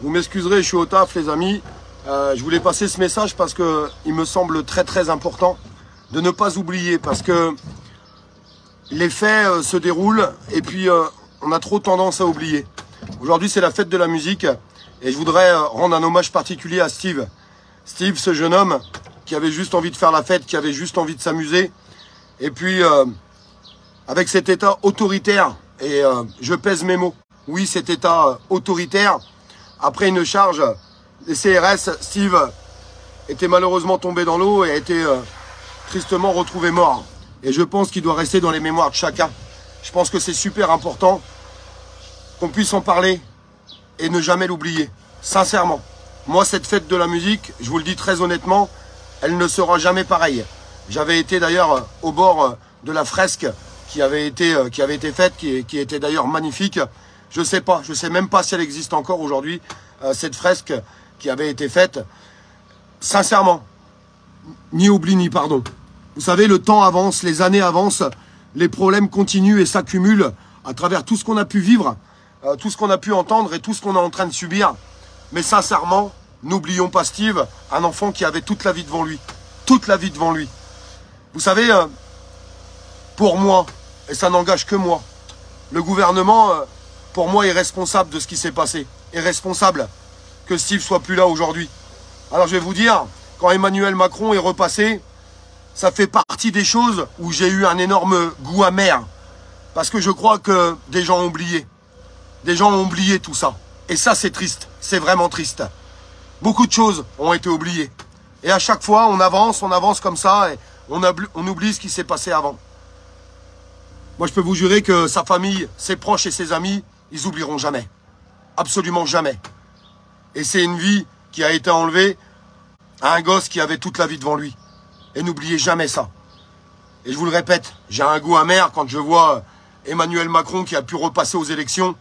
Vous m'excuserez, je suis au taf les amis. Je voulais passer ce message parce que il me semble très important de ne pas oublier, parce que les faits se déroulent et puis on a trop tendance à oublier. Aujourd'hui c'est la fête de la musique et je voudrais rendre un hommage particulier à Steve. Steve, ce jeune homme qui avait juste envie de faire la fête, qui avait juste envie de s'amuser. Et puis avec cet état autoritaire, et je pèse mes mots, oui cet état autoritaire, après une charge des CRS, Steve était malheureusement tombé dans l'eau et a été tristement retrouvé mort. Et je pense qu'il doit rester dans les mémoires de chacun. Je pense que c'est super important qu'on puisse en parler et ne jamais l'oublier. Sincèrement, moi cette fête de la musique, je vous le dis très honnêtement, elle ne sera jamais pareille. J'avais été d'ailleurs au bord de la fresque qui avait été faite, qui était d'ailleurs magnifique. Je sais même pas si elle existe encore aujourd'hui, cette fresque qui avait été faite. Sincèrement, ni oubli ni pardon. Vous savez, le temps avance, les années avancent, les problèmes continuent et s'accumulent à travers tout ce qu'on a pu vivre, tout ce qu'on a pu entendre et tout ce qu'on est en train de subir. Mais sincèrement, n'oublions pas Steve, un enfant qui avait toute la vie devant lui. Toute la vie devant lui. Vous savez, pour moi, et ça n'engage que moi, le gouvernement, pour moi, est responsable de ce qui s'est passé. Est responsable que Steve soit plus là aujourd'hui. Alors je vais vous dire, quand Emmanuel Macron est repassé, ça fait partie des choses où j'ai eu un énorme goût amer. Parce que je crois que des gens ont oublié. Des gens ont oublié tout ça. Et ça, c'est triste. C'est vraiment triste. Beaucoup de choses ont été oubliées. Et à chaque fois, on avance comme ça, et on oublie ce qui s'est passé avant. Moi, je peux vous jurer que sa famille, ses proches et ses amis, ils oublieront jamais. Absolument jamais. Et c'est une vie qui a été enlevée à un gosse qui avait toute la vie devant lui. Et n'oubliez jamais ça. Et je vous le répète, j'ai un goût amer quand je vois Emmanuel Macron qui a pu repasser aux élections.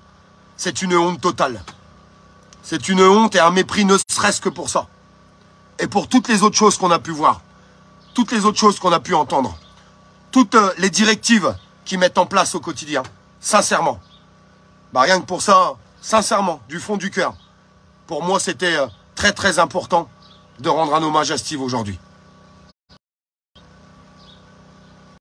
C'est une honte totale. C'est une honte et un mépris ne serait-ce que pour ça. Et pour toutes les autres choses qu'on a pu voir. Toutes les autres choses qu'on a pu entendre. Toutes les directives qu'ils mettent en place au quotidien. Sincèrement. Rien que pour ça, sincèrement, du fond du cœur. Pour moi, c'était très important de rendre un hommage à Steve aujourd'hui.